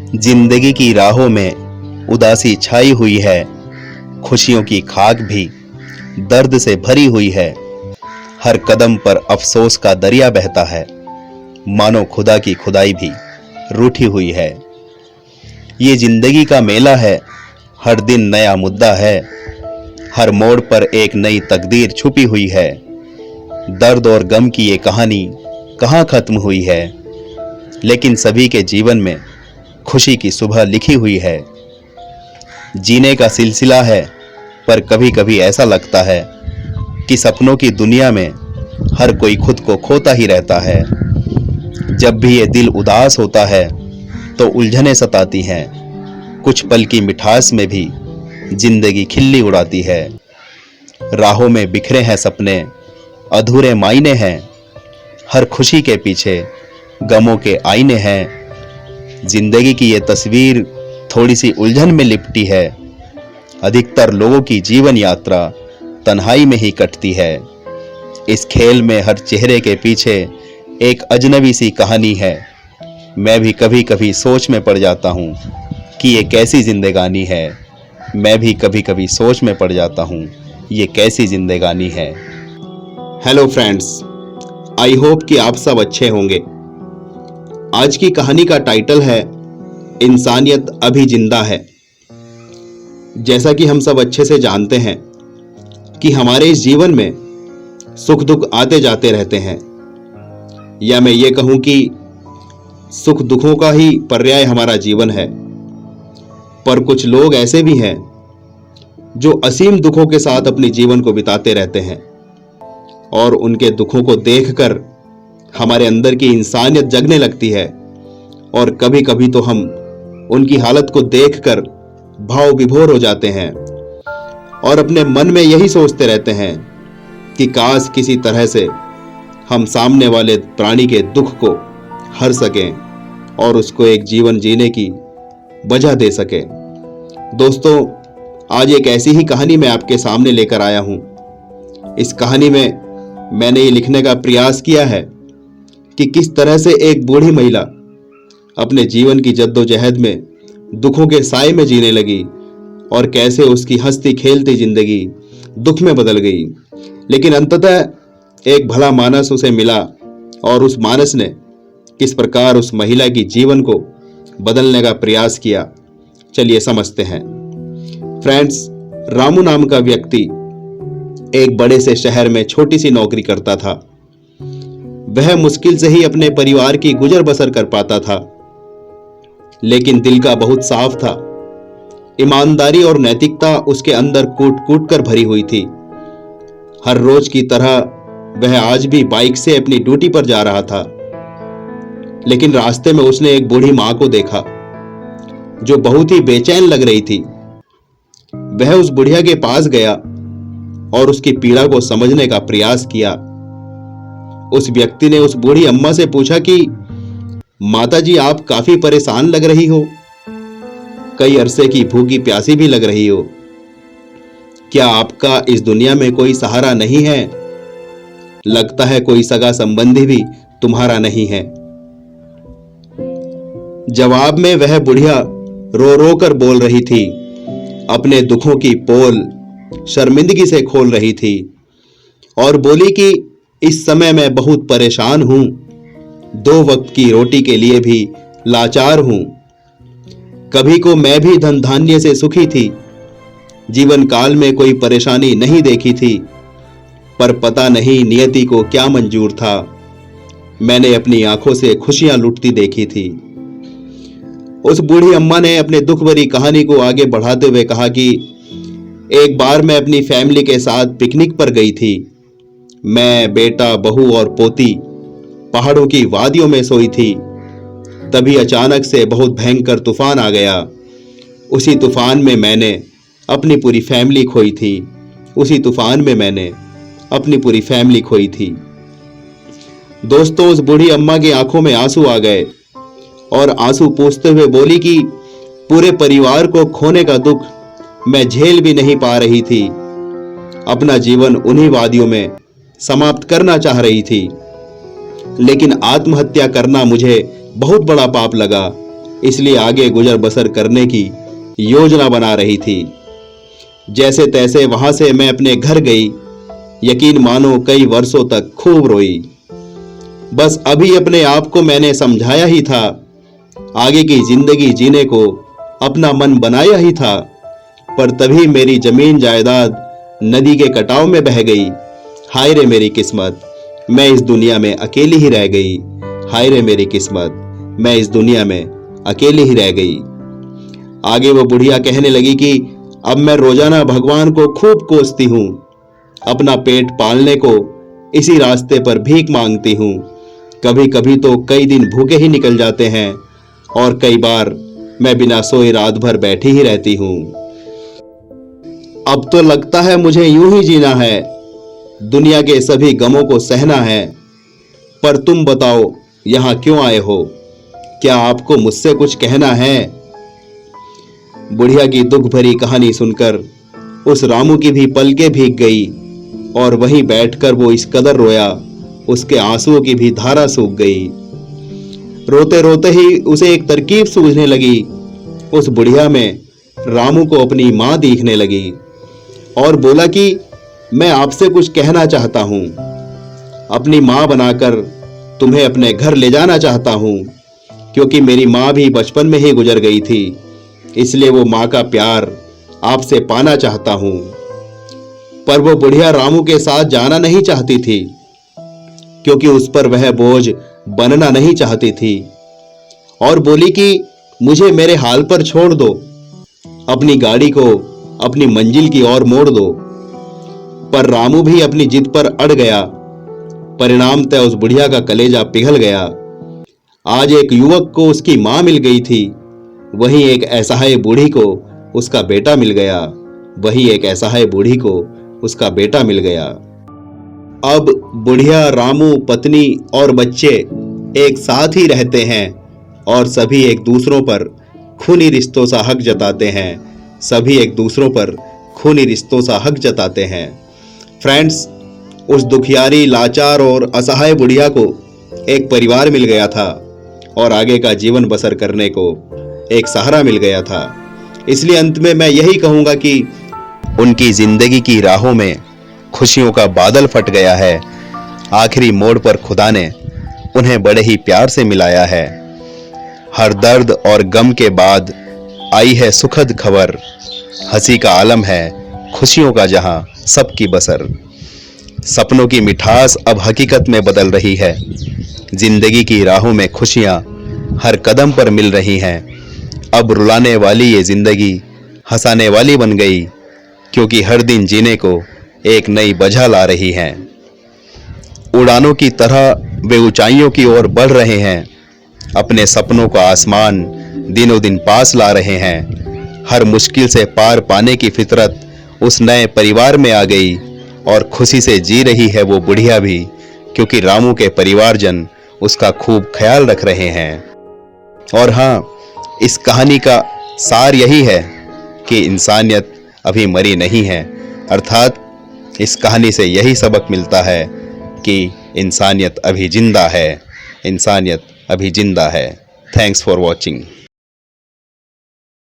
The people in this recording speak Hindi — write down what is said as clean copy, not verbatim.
जिंदगी की राहों में उदासी छाई हुई है, खुशियों की खाक भी दर्द से भरी हुई है। हर कदम पर अफसोस का दरिया बहता है, मानो खुदा की खुदाई भी रूठी हुई है। ये जिंदगी का मेला है, हर दिन नया मुद्दा है, हर मोड़ पर एक नई तकदीर छुपी हुई है। दर्द और गम की ये कहानी कहाँ खत्म हुई है, लेकिन सभी के जीवन में खुशी की सुबह लिखी हुई है। जीने का सिलसिला है, पर कभी कभी ऐसा लगता है कि सपनों की दुनिया में हर कोई खुद को खोता ही रहता है। जब भी ये दिल उदास होता है तो उलझनें सताती हैं, कुछ पल की मिठास में भी जिंदगी खिल्ली उड़ाती है। राहों में बिखरे हैं सपने, अधूरे मायने हैं, हर खुशी के पीछे गमों के आईने हैं। जिंदगी की ये तस्वीर थोड़ी सी उलझन में लिपटी है, अधिकतर लोगों की जीवन यात्रा तन्हाई में ही कटती है। इस खेल में हर चेहरे के पीछे एक अजनबी सी कहानी है। मैं भी कभी कभी सोच में पड़ जाता हूँ कि ये कैसी जिंदगानी है। मैं भी कभी कभी सोच में पड़ जाता हूँ ये कैसी जिंदगानी है। हेलो फ्रेंड्स, आई होप कि आप सब अच्छे होंगे। आज की कहानी का टाइटल है इंसानियत अभी जिंदा है। जैसा कि हम सब अच्छे से जानते हैं कि हमारे इस जीवन में सुख दुख आते जाते रहते हैं, या मैं ये कहूं कि सुख दुखों का ही पर्याय हमारा जीवन है। पर कुछ लोग ऐसे भी हैं जो असीम दुखों के साथ अपने जीवन को बिताते रहते हैं, और उनके दुखों को देखकर हमारे अंदर की इंसानियत जगने लगती है। और कभी कभी तो हम उनकी हालत को देखकर भाव विभोर हो जाते हैं और अपने मन में यही सोचते रहते हैं कि काश किसी तरह से हम सामने वाले प्राणी के दुख को हर सकें और उसको एक जीवन जीने की वजह दे सकें। दोस्तों, आज एक ऐसी ही कहानी मैं आपके सामने लेकर आया हूं। इस कहानी में मैंने ये लिखने का प्रयास किया है कि किस तरह से एक बूढ़ी महिला अपने जीवन की जद्दोजहद में दुखों के साए में जीने लगी और कैसे उसकी हंसती खेलती जिंदगी दुख में बदल गई। लेकिन अंततः एक भला मानस उसे मिला और उस मानस ने किस प्रकार उस महिला की जीवन को बदलने का प्रयास किया, चलिए समझते हैं। फ्रेंड्स, रामू नाम का व्यक्ति एक बड़े से शहर में छोटी सी नौकरी करता था। वह मुश्किल से ही अपने परिवार की गुजर बसर कर पाता था, लेकिन दिल का बहुत साफ था। ईमानदारी और नैतिकता उसके अंदर कूट कूट कर भरी हुई थी। हर रोज की तरह वह आज भी बाइक से अपनी ड्यूटी पर जा रहा था, लेकिन रास्ते में उसने एक बूढ़ी मां को देखा जो बहुत ही बेचैन लग रही थी। वह उस बुढ़िया के पास गया और उसकी पीड़ा को समझने का प्रयास किया। उस व्यक्ति ने उस बूढ़ी अम्मा से पूछा कि माताजी, आप काफी परेशान लग रही हो, कई अरसे की भूखी प्यासी भी लग रही हो। क्या आपका इस दुनिया में कोई सहारा नहीं है? लगता है कोई सगा संबंधी भी तुम्हारा नहीं है। जवाब में वह बुढ़िया रो रो कर बोल रही थी, अपने दुखों की पोल शर्मिंदगी से खोल रही थी और बोली कि इस समय मैं बहुत परेशान हूं, 2 वक्त की रोटी के लिए भी लाचार हूं। कभी को मैं भी धन धान्य से सुखी थी, जीवन काल में कोई परेशानी नहीं देखी थी, पर पता नहीं नियति को क्या मंजूर था, मैंने अपनी आंखों से खुशियां लुटती देखी थी। उस बूढ़ी अम्मा ने अपने दुख भरी कहानी को आगे बढ़ाते हुए कहा कि एक बार मैं अपनी फैमिली के साथ पिकनिक पर गई थी। मैं, बेटा, बहू और पोती पहाड़ों की वादियों में सोई थी। तभी अचानक से बहुत भयंकर तूफान आ गया। उसी तूफान में मैंने अपनी पूरी फैमिली खोई थी। उसी तूफान में मैंने अपनी पूरी फैमिली खोई थी। दोस्तों, उस बूढ़ी अम्मा की आंखों में आंसू आ गए और आंसू पोंछते हुए बोली कि पूरे परिवार को खोने का दुख मैं झेल भी नहीं पा रही थी। अपना जीवन उन्हीं वादियों में समाप्त करना चाह रही थी, लेकिन आत्महत्या करना मुझे बहुत बड़ा पाप लगा। इसलिए आगे गुजर बसर करने की योजना बना रही थी। जैसे तैसे वहां से मैं अपने घर गई। यकीन मानो कई वर्षों तक खूब रोई। बस अभी अपने आप को मैंने समझाया ही था, आगे की जिंदगी जीने को अपना मन बनाया ही था, पर तभी मेरी जमीन जायदाद नदी के कटाव में बह गई। हाय रे मेरी किस्मत, मैं इस दुनिया में अकेली ही रह गई। हाय रे मेरी किस्मत, मैं इस दुनिया में अकेली ही रह गई। आगे वो बुढ़िया कहने लगी कि अब मैं रोजाना भगवान को खूब कोसती हूं, अपना पेट पालने को इसी रास्ते पर भीख मांगती हूं। कभी कभी तो कई दिन भूखे ही निकल जाते हैं और कई बार मैं बिना सोए रात भर बैठी ही रहती हूं। अब तो लगता है मुझे यूं ही जीना है, दुनिया के सभी गमों को सहना है। पर तुम बताओ यहां क्यों आए हो? क्या आपको मुझसे कुछ कहना है? बुढ़िया की दुख भरी कहानी सुनकर उस रामू की भी पलकें भीग गई और वहीं बैठकर वो इस कदर रोया, उसके आंसुओं की भी धारा सूख गई। रोते रोते ही उसे एक तरकीब सूझने लगी। उस बुढ़िया में रामू को अपनी मां दिखने लगी और बोला कि मैं आपसे कुछ कहना चाहता हूं, अपनी मां बनाकर तुम्हें अपने घर ले जाना चाहता हूं, क्योंकि मेरी मां भी बचपन में ही गुजर गई थी, इसलिए वो मां का प्यार आपसे पाना चाहता हूं। पर वो बुढ़िया रामू के साथ जाना नहीं चाहती थी, क्योंकि उस पर वह बोझ बनना नहीं चाहती थी और बोली कि मुझे मेरे हाल पर छोड़ दो, अपनी गाड़ी को अपनी मंजिल की ओर मोड़ दो। पर रामू भी अपनी जिद पर अड़ गया। परिणामतः उस बुढ़िया का कलेजा पिघल गया। आज एक युवक को उसकी मां मिल गई थी, वहीं एक असहाय बूढ़ी को उसका बेटा मिल गया। वहीं एक असहाय बूढ़ी को उसका बेटा मिल गया। अब बुढ़िया, रामू, पत्नी और बच्चे एक साथ ही रहते हैं और सभी एक दूसरों पर खूनी रिश्तों सा हक जताते हैं। सभी एक दूसरों पर खूनी रिश्तों सा हक जताते हैं। फ्रेंड्स, उस दुखियारी, लाचार और असहाय बुढ़िया को एक परिवार मिल गया था और आगे का जीवन बसर करने को एक सहारा मिल गया था। इसलिए अंत में मैं यही कहूंगा कि उनकी जिंदगी की राहों में खुशियों का बादल फट गया है। आखिरी मोड़ पर खुदा ने उन्हें बड़े ही प्यार से मिलाया है। हर दर्द और गम के बाद आई है सुखद खबर। हंसी का आलम है, खुशियों का जहां सबकी बसर। सपनों की मिठास अब हकीकत में बदल रही है। जिंदगी की राहों में खुशियां हर कदम पर मिल रही हैं। अब रुलाने वाली ये जिंदगी हंसाने वाली बन गई, क्योंकि हर दिन जीने को एक नई वजह ला रही हैं। उड़ानों की तरह वे ऊंचाइयों की ओर बढ़ रहे हैं। अपने सपनों का आसमान दिनों दिन पास ला रहे हैं। हर मुश्किल से पार पाने की फितरत उस नए परिवार में आ गई और खुशी से जी रही है वो बुढ़िया भी, क्योंकि रामू के परिवारजन उसका खूब ख्याल रख रहे हैं। और हाँ, इस कहानी का सार यही है कि इंसानियत अभी मरी नहीं है। अर्थात इस कहानी से यही सबक मिलता है कि इंसानियत अभी जिंदा है। इंसानियत अभी जिंदा है। Thanks for watching.